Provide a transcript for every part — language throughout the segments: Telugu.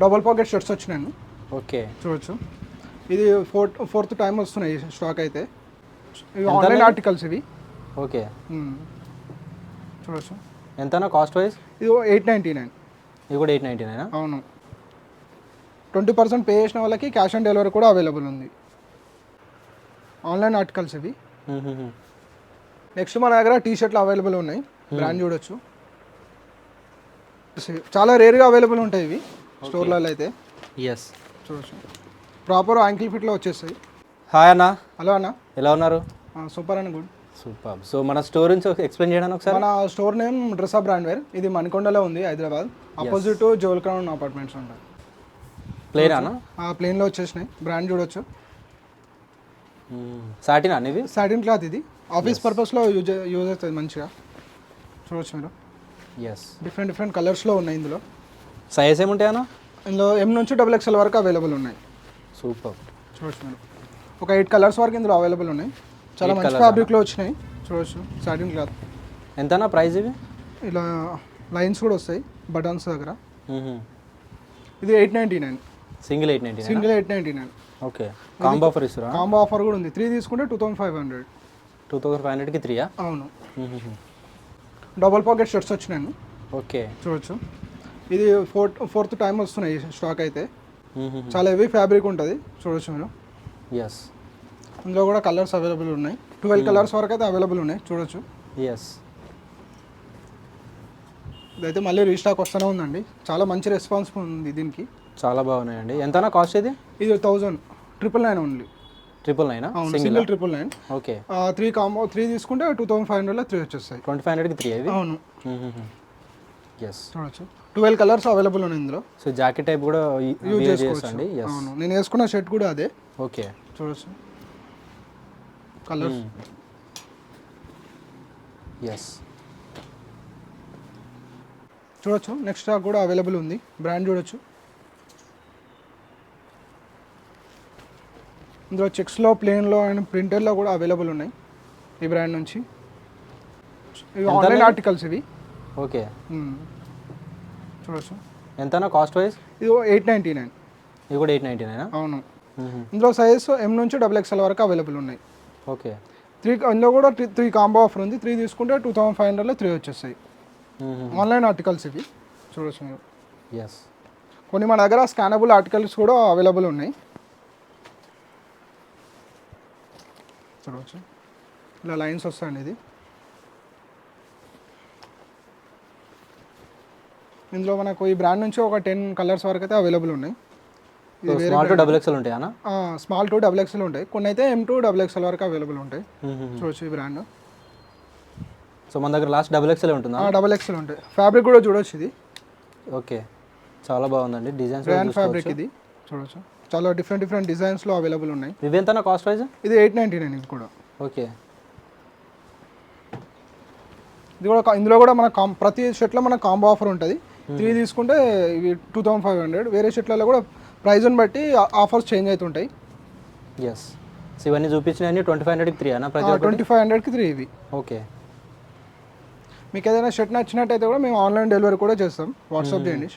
డబుల్ పాకెట్ షర్ట్స్ వచ్చినాయి. ఓకే. చూడొచ్చు, ఇది ఫోర్త్ టైం వస్తున్నాయి స్టాక్ అయితే. ఇవి ఎంత ఆన్లైన్ అనేది? ఆర్టికల్స్ ఇవి. ఓకే. చూడొచ్చు, ఎంతనా కాస్ట్ వైజ్? ఇది 899. ఇది కూడా 899. అవును, 20% పే చేసిన వాళ్ళకి క్యాష్ ఆన్ డెలివరీ కూడా అవైలబుల్ ఉంది. ఆన్లైన్ ఆర్టికల్స్ ఇవి. నెక్స్ట్ మన దగ్గర టీ షర్ట్లు అవైలబుల్ ఉన్నాయి. బ్రాండ్ చూడొచ్చు, చాలా రేర్గా అవైలబుల్ ఉంటాయి ఇవి స్టోర్లలో అయితే. ఎస్. చూడొచ్చు, ప్రాపర్ యాంకిల్ ఫిట్లో వచ్చేస్తాయి. హాయ్ అన్న. హలో అన్న, ఎలా ఉన్నారు? Super and good. Super. So మన స్టోర్ నుంచి ఎక్స్ప్లెయిన్ చేయడానికి ఒకసారి. మన store name dress up brand wear. ఇది మణికొండలో ఉంది, హైదరాబాద్. ఆపోజిట్ జోల్ క్రౌన్ అపార్ట్మెంట్స్ ఉంటాయి. ప్లేనా? ప్లేన్లో వచ్చేసినాయి. బ్రాండ్ చూడొచ్చు, సాటిన్ అన్న ఇవి? Satin cloth. ఇది ఆఫీస్ పర్పస్లో యూజ్ అవుతుంది మంచిగా. చూడొచ్చు మీరు, ఎస్. డిఫరెంట్ కలర్స్లో ఉన్నాయి ఇందులో. సైజ్ ఏముంటాయి అన్న ఇందులో M నుంచి XXL వరకు అవైలబుల్ ఉన్నాయి. సూపర్. చూడొచ్చు మీరు, ఒక 8 కలర్స్ వరకు ఇందులో అవైలబుల్ ఉన్నాయి. చాలా మంచి ఫ్యాబ్రిక్లో వచ్చినాయి. చూడొచ్చు, సాటిన్ క్లాత్. ఎంతనా ప్రైస్ ఇవి? ఇలా లైన్స్ కూడా వస్తాయి బటన్స్ దగ్గర. ఇది 899. Single 899. Single 899. Okay. Combo offer ఇస్తారా? కాంబో ఆఫర్ కూడా ఉంది. 3 తీసుకుంటే 2500. 2500కి 3? అవును. డబుల్ పాకెట్ షర్ట్స్ వచ్చినాయి. ఓకే. చూడొచ్చు, ఇది ఫోర్త్ టైం వస్తున్నాయి స్టాక్ అయితే. చాలా హెవీ ఫ్యాబ్రిక్ ఉంటుంది. చూడొచ్చు మీరు. ఎస్. ఇందులో కూడా కలర్స్ అవైలబుల్ ఉన్నాయి. 12 కలర్స్ వరకు అయితే అవైలబుల్ ఉన్నాయి. చూడొచ్చు. ఎస్. ఇదైతే మళ్ళీ రీస్టాక్ వస్తూనే ఉందండి. చాలా మంచి రెస్పాన్స్ ఉంది దీనికి. చాలా బాగున్నాయండి. ఎంతనా కాస్ట్ ఇది? ఇది 999 ఓన్లీ. 999? సింగిల్ 999. ఓకే. 3 కాంబో 3 తీసుకుంటే 2500లో 3 వచ్చేస్తాయి. 2500కి 3 ఇవి? అవును. ఎస్. చూడొచ్చు, 12 కలర్స్ అవైలబుల్ ఉన్నాయి ఇందులో. సో జాకెట్ టైప్ కూడా యూజ్ చేసుకోవచ్చు. అవును, నేను వేసుకున్న షర్ట్ కూడా అదే. ఓకే. చూడొచ్చు కలర్స్. ఎస్. చూడొచ్చు, నెక్స్ట్ స్టాక్ కూడా అవైలబుల్ ఉంది. బ్రాండ్ చూడొచ్చు, ఇందులో చెక్స్లో, ప్లేన్లో అండ్ ప్రింటర్లో కూడా అవైలబుల్ ఉన్నాయి ఈ బ్రాండ్ నుంచి. ఇవి ఆన్లైన్ ఆర్టికల్స్ ఇవి. ఓకే. చూడొచ్చు, ఎంతనా కాస్ట్ వైజ్? ఇది 899. ఇది కూడా 899. అవును. ఇందులో సైజెస్ M నుంచి XXL వరకు అవైలబుల్ ఉన్నాయి. ఓకే. 3 ఇందులో కూడా 3 కాంబో ఆఫర్ ఉంది. 3 తీసుకుంటే 2500లో 3 వచ్చేస్తాయి. ఆన్లైన్ ఆర్టికల్స్ ఇవి. చూడొచ్చు మీరు. ఎస్. కొన్ని మన దగ్గర స్కానబుల్ ఆర్టికల్స్ కూడా అవైలబుల్ ఉన్నాయి. చూడవచ్చు, ఇలా లైన్స్ వస్తాయండి. ఇది ఇందులో మనకు ఈ బ్రాండ్ నుంచి ఒక 10 కలర్స్ వరకు అయితే అవైలబుల్ ఉన్నాయి. స్మాల్ టు XXL ఉంటాయి అన్న? స్మాల్ టు XXL ఉంటాయి. కొన్ని అయితే M to XXL వరకు అవైలబుల్ ఉంటాయి. చూడొచ్చు ఈ బ్రాండ్. సో మన దగ్గర లాస్ట్ XXL ఉంటుందా? XXL ఉంటాయి. ఫ్యాబ్రిక్ కూడా చూడొచ్చు ఇది. ఓకే. చాలా బాగుందండి. డిజైన్స్ బ్రాండ్ ఫ్యాబ్రిక్ ఇది. చూడొచ్చు, చాలా డిఫరెంట్ డిజైన్స్లో అవైలబుల్ ఉన్నాయి. ఇవి ఎంతనా కాస్ట్ వైజ్? ఇది 899 ఇది కూడా. ఓకే. ఇది కూడా ఇందులో కూడా మన ప్రతి షర్ట్లో మన కాంబో ఆఫర్ ఉంటుంది. 3 తీసుకుంటే ఇవి 2500. వేరే షర్ట్లలో కూడా ప్రైజ్ని బట్టి ఆఫర్స్ చేంజ్ అవుతుంటాయి. ఎస్. సో ఇవన్నీ చూపించినవన్నీ 2500కి 3 అన్న? 2500కి 3 ఇవి. ఓకే. మీకు ఏదైనా షర్ట్ నచ్చినట్టయితే కూడా మేము ఆన్లైన్ డెలివరీ కూడా చేస్తాం. వాట్సాప్ చేయండి.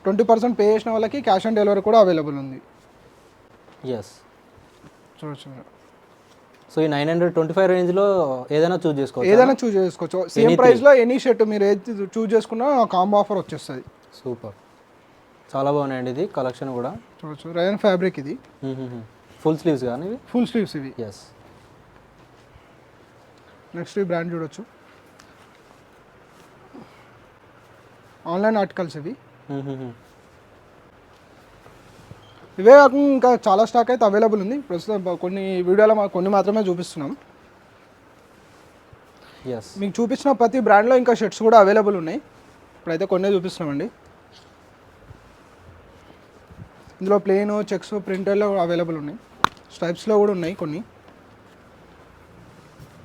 20% పే చేసిన వాళ్ళకి క్యాష్ ఆన్ డెలివరీ కూడా అవైలబుల్ ఉంది. ఎస్. చూడొచ్చు. సో ఈ 925 రేంజ్లో ఏదైనా చూస్ చేసుకోవచ్చు. సేమ్ ప్రైస్లో ఎనీ షర్ట్ మీరు ఏది చూస్ చేసుకున్నా కాంబో ఆఫర్ వచ్చేస్తుంది. సూపర్. చాలా బాగున్నాయండి. ఇది కలెక్షన్ కూడా చూడొచ్చు. రయాన్ ఫ్యాబ్రిక్ ఇది. ఫుల్ స్లీవ్స్ కానీ ఇవి? ఫుల్ స్లీవ్స్ ఇవి. ఎస్. నెక్స్ట్ ఈ బ్రాండ్ చూడొచ్చు, ఆన్లైన్ ఆర్టికల్స్ ఇవి. ఇవే కాకుండా ఇంకా చాలా స్టాక్ అయితే అవైలబుల్ ఉంది. ప్రస్తుతం కొన్ని వీడియోలో కొన్ని మాత్రమే చూపిస్తున్నాం. ఎస్. మీకు చూపించిన ప్రతి బ్రాండ్లో ఇంకా షర్ట్స్ కూడా అవైలబుల్ ఉన్నాయి. ఇప్పుడైతే కొన్నే చూపిస్తున్నామండి. ఇందులో ప్లెయిన్, చెక్స్, ప్రింటర్లో అవైలబుల్ ఉన్నాయి. స్ట్రైప్స్లో కూడా ఉన్నాయి కొన్ని.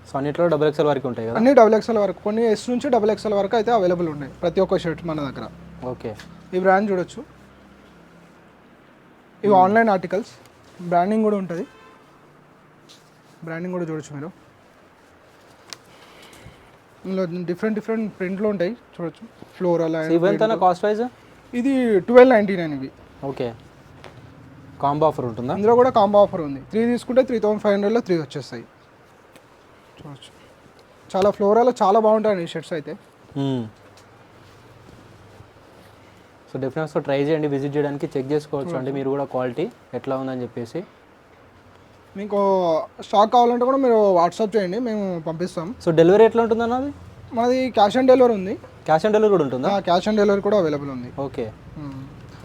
సో అన్నిట్లో XXL వరకు ఉంటాయి కదా? అన్ని XXL వరకు, కొన్ని S నుంచి XXL వరకు అయితే అవైలబుల్ ఉన్నాయి ప్రతి ఒక్క షర్ట్ మన దగ్గర. ఓకే. ఈ బ్రాండ్ చూడొచ్చు, ఇవి ఆన్లైన్ ఆర్టికల్స్. బ్రాండింగ్ కూడా ఉంటుంది. బ్రాండింగ్ కూడా చూడొచ్చు మీరు. ఇందులో డిఫరెంట్ ప్రింట్లు ఉంటాయి. చూడొచ్చు, ఫ్లోరల్. ఇవంతా కాస్ట్ వైజ్? ఇది 1299 ఇవి. ఓకే, కాంబో ఆఫర్ ఉంటుందా? ఇందులో కూడా కాంబో ఆఫర్ ఉంది. 3 తీసుకుంటే 3500లో 3 వచ్చేస్తాయి. చూడొచ్చు, చాలా ఫ్లోరాలో చాలా బాగుంటాయి ఈ షర్ట్స్ అయితే. సో డెఫినెట్గా ట్రై చేయండి, విజిట్ చేయడానికి చెక్ చేసుకోవచ్చు అండి మీరు కూడా క్వాలిటీ ఎట్లా ఉందని చెప్పేసి. మీకు స్టాక్ కావాలంటే కూడా మీరు వాట్సాప్ చేయండి, మేము పంపిస్తాం. సో డెలివరీ ఎట్లా ఉంటుందన్న అది? మనది క్యాష్ ఆన్ డెలివరీ ఉంది. క్యాష్ ఆన్ డెలివరీ కూడా ఉంటుందా? క్యాష్ ఆన్ డెలివరీ కూడా అవైలబుల్ ఉంది. ఓకే,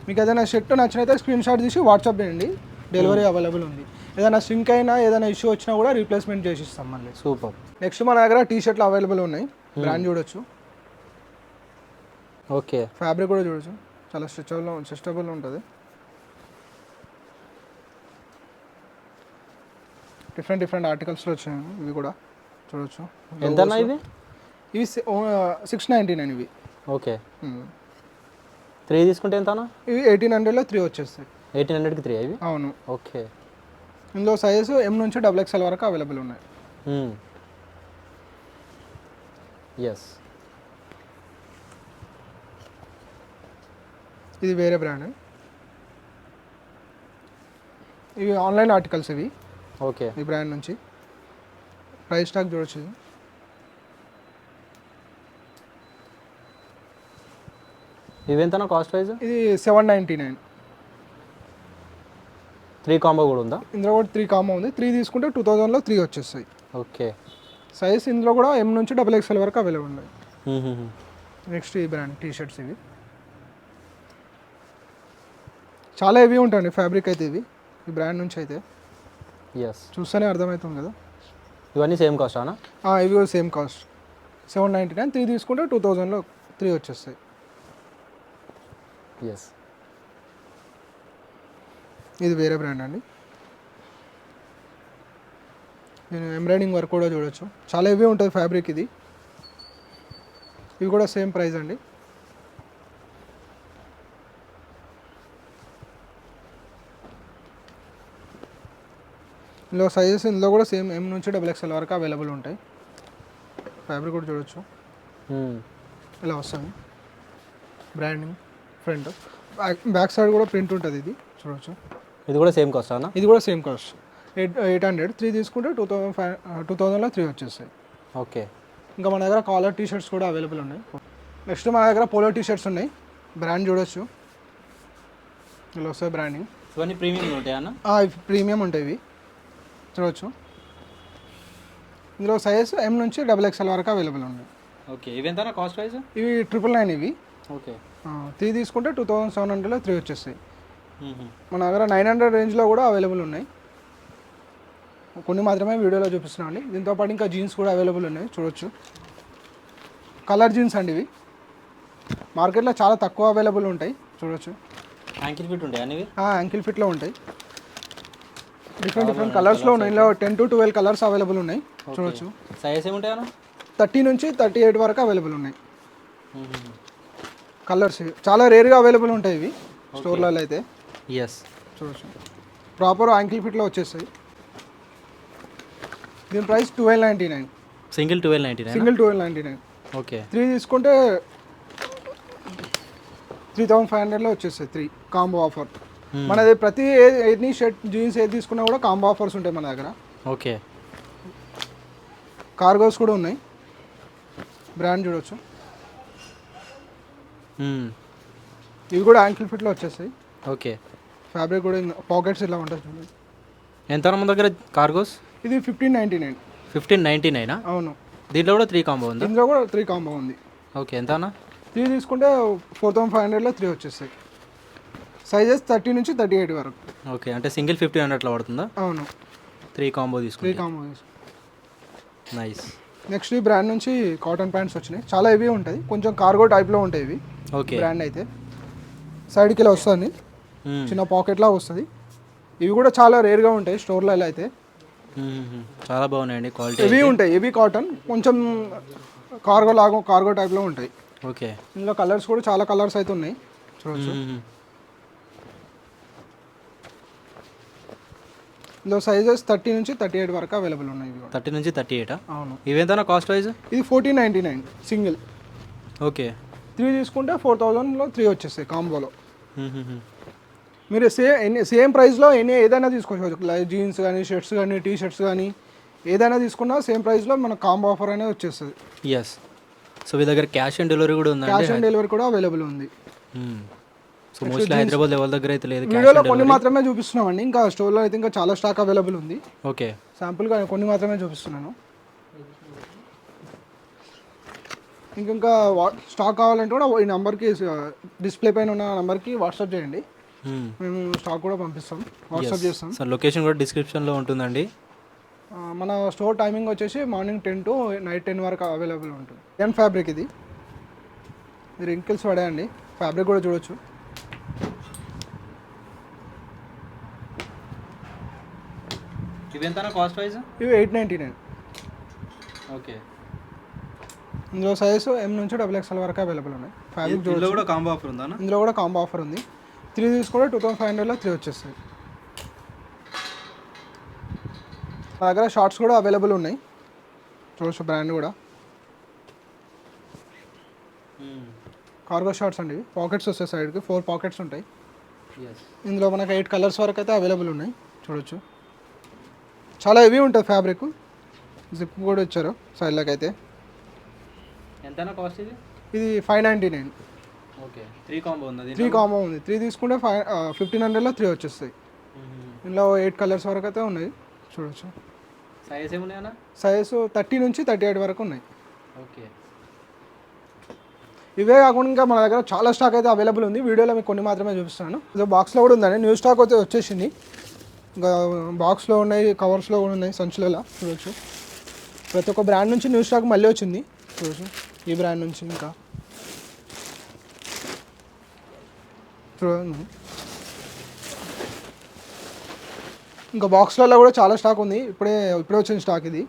మీకు ఏదైనా షర్ట్ నచ్చినైతే స్క్రీన్ షాట్ తీసి వాట్సాప్ చేయండి, డెలివరీ అవైలబుల్ ఉంది. ఏదైనా సింక్ అయినా ఏదైనా ఇష్యూ వచ్చినా కూడా రీప్లేస్మెంట్ చేసి ఇస్తాం మళ్ళీ. సూపర్. నెక్స్ట్ మన దగ్గర టీ షర్ట్లు అవైలబుల్ ఉన్నాయి, బ్రాండ్ చూడొచ్చు. ఓకే, ఫ్యాబ్రిక్ కూడా చూడొచ్చు, చాలా స్ట్రెచబుల్ ఉంటుంది. డిఫరెంట్ ఆర్టికల్స్లో వచ్చాయి ఇవి కూడా చూడొచ్చు. ఎంత ఇది? ఇవి 699 ఇవి. ఓకే, 3 తీసుకుంటే ఎంతనా? ఇవి 1800లో 3 వచ్చేస్తాయి. 1800కి 3 ఇవి? అవును. ఓకే, ఇందులో సైజు M నుంచి XXL వరకు అవైలబుల్ ఉన్నాయి. ఎస్, ఇది వేరే బ్రాండ్. ఇవి ఆన్లైన్ ఆర్టికల్స్ ఇవి. ఓకే, ఈ బ్రాండ్ నుంచి ప్రైస్ ట్యాగ్ చూడొచ్చు. ఇవి ఎంతనా కాస్ట్ ప్రైస్? ఇది 799. 3 కాంబో కూడా ఉందా? ఇందులో కూడా 3 కాంబో ఉంది. 3 తీసుకుంటే 2000లో 3 వచ్చేస్తాయి. ఓకే, సైజ్ ఇందులో కూడా M నుంచి XXL వరకు అవైలబుల్ ఉన్నాయి. నెక్స్ట్ ఈ బ్రాండ్ టీ షర్ట్స్ ఇవి చాలా హెవీ ఉంటాయండి ఫ్యాబ్రిక్ అయితే ఇవి, ఈ బ్రాండ్ నుంచి అయితే. ఎస్, చూస్తేనే అర్థమవుతుంది కదా. ఇవన్నీ సేమ్ కాస్ట్ అనా? ఇవి కూడా సేమ్ కాస్ట్ 799. 3 తీసుకుంటే 2000లో 3 వచ్చేస్తాయి. ఎస్, ఇది వేరే బ్రాండ్ అండి. నేను ఎంబ్రాయిడింగ్ వర్క్ కూడా చూడొచ్చు, చాలా హెవీ ఉంటుంది ఫ్యాబ్రిక్ ఇది. ఇవి కూడా సేమ్ ప్రైస్ అండి. ఇందులో సైజెస్ ఇందులో కూడా సేమ్ M నుంచి XXL వరకు అవైలబుల్ ఉంటాయి. ఫ్యాబ్రిక్ కూడా చూడొచ్చు, ఇలా వస్తుంది బ్రాండింగ్. ఫ్రంట్ బ్యాక్ సైడ్ కూడా ప్రింట్ ఉంటుంది, ఇది చూడొచ్చు. ఇది కూడా సేమ్ కాస్ట్ అన్న? ఇది కూడా సేమ్ కాస్ట్ 800. 3 తీసుకుంటే 2000లో 3 వచ్చేస్తాయి. ఓకే, ఇంకా మన దగ్గర కాలర్ టీ షర్ట్స్ కూడా అవైలబుల్ ఉన్నాయి. నెక్స్ట్ మన దగ్గర పోలో టీ షర్ట్స్ ఉన్నాయి, బ్రాండ్ చూడొచ్చు. ఇలా వస్తాయి బ్రాండింగ్. ఇవన్నీ ప్రీమియం ఉంటాయి అన్న? ప్రీమియం ఉంటాయి ఇవి చూడొచ్చు. ఇందులో సైజ్ M నుంచి XXL వరకు అవైలబుల్ ఉన్నాయి. ఓకే, ఇవి ఎంత కాస్ట్ ప్రైస్? ఇవి 999 ఇవి. ఓకే, 3 తీసుకుంటే 2700లో 3 వచ్చేస్తాయి. మన దగ్గర 900 రేంజ్లో కూడా అవైలబుల్ ఉన్నాయి, కొన్ని మాత్రమే వీడియోలో చూపిస్తున్నాం అండి. దీంతోపాటు ఇంకా జీన్స్ కూడా అవైలబుల్ ఉన్నాయి చూడొచ్చు. కలర్ జీన్స్ అండి ఇవి, మార్కెట్లో చాలా తక్కువ అవైలబుల్ ఉంటాయి చూడొచ్చు. యాంకిల్ ఫిట్ ఉంటాయి అన్ని? యాంకిల్ ఫిట్లో ఉంటాయి. డిఫరెంట్ కలర్స్లో ఉన్నాయి. ఇందులో 10 to 12 కలర్స్ అవైలబుల్ ఉన్నాయి చూడొచ్చు. సైజ్ ఏముంటాయి అన్న? 30 నుంచి 38 వరకు అవైలబుల్ ఉన్నాయి. కలర్స్ చాలా రేర్గా అవైలబుల్ ఉంటాయి ఇవి స్టోర్లలో అయితే. ఎస్, చూడొచ్చు, ప్రాపర్ యాంకిల్ ఫిట్లో వచ్చేస్తాయి. దీని ప్రైస్ 1299. సింగిల్ 1299? సింగిల్ 1299. ఓకే, 3 తీసుకుంటే 3500లో వచ్చేస్తాయి. 3 కాంబో ఆఫర్ మనది. ప్రతి ఎనీ షర్ట్ జీన్స్ ఏది తీసుకున్నా కూడా కాంబో ఆఫర్స్ ఉంటాయి మన దగ్గర. ఓకే, కార్గోస్ కూడా ఉన్నాయి, బ్రాండ్ చూడొచ్చు. ఇవి కూడా యాంకిల్ ఫిట్లో వచ్చేస్తాయి. ఓకే, ఫ్యాబ్రిక్ కూడా పాకెట్స్ ఇలా ఉంటుంది చూడండి. ఎంత మన దగ్గర కార్గోస్? ఇది 1599. 1599? అవును. దీంట్లో కూడా 3 కాంబో ఉంది? దీంట్లో కూడా 3 కాంబో ఉంది. ఓకే, ఎంత అన్న? 3 తీసుకుంటే 4500లో 3 వచ్చేస్తాయి. సైజెస్ 30 నుంచి 38 వరకు. ఓకే, అంటే సింగిల్ 1500లో పడుతుందా? అవును. 3 కాంబో తీసుకుంటే. 3 కాంబో. నైస్. నెక్స్ట్ ఈ బ్రాండ్ నుంచి కాటన్ ప్యాంట్స్ వచ్చినాయి, చాలా హెవీ ఉంటుంది, కొంచెం కార్గో టైప్లో ఉంటాయి ఇవి. ఓకే, బ్రాండ్ అయితే సైడ్కి ఇలా వస్తుంది, చిన్న పాకెట్లా వస్తుంది. ఇవి కూడా చాలా రేర్గా ఉంటాయి స్టోర్లలో అయితే. చాలా బాగున్నాయండి, క్వాలిటీ హెవీ ఉంటాయి. హెవీ కాటన్, కొంచెం కార్గో టైప్లో ఉంటాయి. ఓకే, ఇందులో కలర్స్ కూడా చాలా కలర్స్ అయితే ఉన్నాయి చూడొచ్చు. ఇందులో సైజెస్ 30 నుంచి 38 వరకు అవైలబుల్ ఉన్నాయి. 30 నుంచి 38? అవును. ఇవేంతనా కాస్ట్ వైజ్? ఇది 1499 సింగిల్. ఓకే, 3 తీసుకుంటే 4000లో 3 వచ్చేస్తాయి కాంబోలో. మీరు సేమ్ ప్రైస్లో ఏదైనా తీసుకోవచ్చు, జీన్స్ కానీ షర్ట్స్ కానీ టీ షర్ట్స్ కానీ ఏదైనా తీసుకున్నా సేమ్ ప్రైస్లో మన కాంబో ఆఫర్ అనేది వచ్చేస్తుంది. ఎస్. సో మీ దగ్గర క్యాష్ ఆన్ డెలివరీ కూడా ఉందా? క్యాష్ ఆన్ డెలివరీ కూడా అవైలబుల్ ఉంది. సో మోస్ట్లీ హైదరాబాద్ లెవెల్ దగ్గర అయితే లేదు. వీడియోలో కొన్ని మాత్రమే చూపిస్తున్నామండి, ఇంకా స్టోర్లో అయితే ఇంకా చాలా స్టాక్ అవైలబుల్ ఉంది. ఓకే, శాంపుల్గా కొన్ని మాత్రమే చూపిస్తున్నాను. ఇంకా స్టాక్ కావాలంటే కూడా ఈ నెంబర్కి, డిస్ప్లే పైన ఉన్న నెంబర్కి వాట్సాప్ చేయండి, మేము స్టాక్ కూడా పంపిస్తాం, వాట్సాప్ చేస్తాం. సార్ లొకేషన్ కూడా డిస్క్రిప్షన్లో ఉంటుందండి. మన స్టోర్ టైమింగ్ వచ్చేసి మార్నింగ్ 10 to నైట్ 10 వరకు అవైలబుల్ ఉంటుంది. ఎన్ ఫ్యాబ్రిక్ ఇది రింకిల్స్ పడాయండి, ఫ్యాబ్రిక్ కూడా చూడొచ్చు. ఇవి ఎంత కాస్ట్ వైజ్? ఇవి 899. ఓకే. ఇందులో సైజు M నుంచి XXL వరకు అవైలబుల్ ఉన్నాయి. ఫ్యాబ్రిక్ ఇందులో కూడా కాంబో ఆఫర్ ఉందా? ఇందులో కూడా కాంబో ఆఫర్ ఉంది. 3 తీసుకుంటే 2500లో 3 వచ్చేస్తాయి. మా దగ్గర షార్ట్స్ కూడా అవైలబుల్ ఉన్నాయి, చూడొచ్చు. బ్రాండ్ కూడా కార్గో షార్ట్స్ అండి, పాకెట్స్ వస్తాయి, సైడ్కి 4 పాకెట్స్ ఉంటాయి. ఇందులో మనకు 8 కలర్స్ వరకు అయితే అవైలబుల్ ఉన్నాయి, చూడొచ్చు. చాలా హెవీ ఉంటుంది ఫ్యాబ్రిక్, జిప్ కూడా ఇచ్చారు సైడ్లోకి. అయితే ఎంత కాస్ట్ ఇది? ఇది 599. ఓకే, 3 కాంబో ఉంది. 3 కాంబో ఉంది. 3 తీసుకుంటే 1500లో 3 వచ్చేస్తాయి. ఇందులో 8 కలర్స్ వరకు అయితే ఉన్నాయి, చూడొచ్చు. సైజ్ ఏమున్నాయన్నా? సైజు 30 నుంచి 38 వరకు ఉన్నాయి. ఓకే. ఇవే కాకుండా ఇంకా మన దగ్గర చాలా స్టాక్ అయితే అవైలబుల్ ఉంది. వీడియోలో మీకు కొన్ని మాత్రమే చూపిస్తున్నాను. ఇది బాక్స్లో కూడా ఉందండి, న్యూ స్టాక్ అయితే వచ్చేసింది. ఇంకా బాక్స్లో ఉన్నాయి, కవర్స్లో కూడా ఉన్నాయి, సంచులలో చూడొచ్చు. ప్రతి ఒక్క బ్రాండ్ నుంచి న్యూ స్టాక్ మళ్ళీ వచ్చింది, చూడొచ్చు. ఈ బ్రాండ్ నుంచి ఇంకా చూడండి. ఇంకా బాక్స్లలో కూడా చాలా స్టాక్ ఉంది, ఇప్పుడే వచ్చిన స్టాక్ ఇది.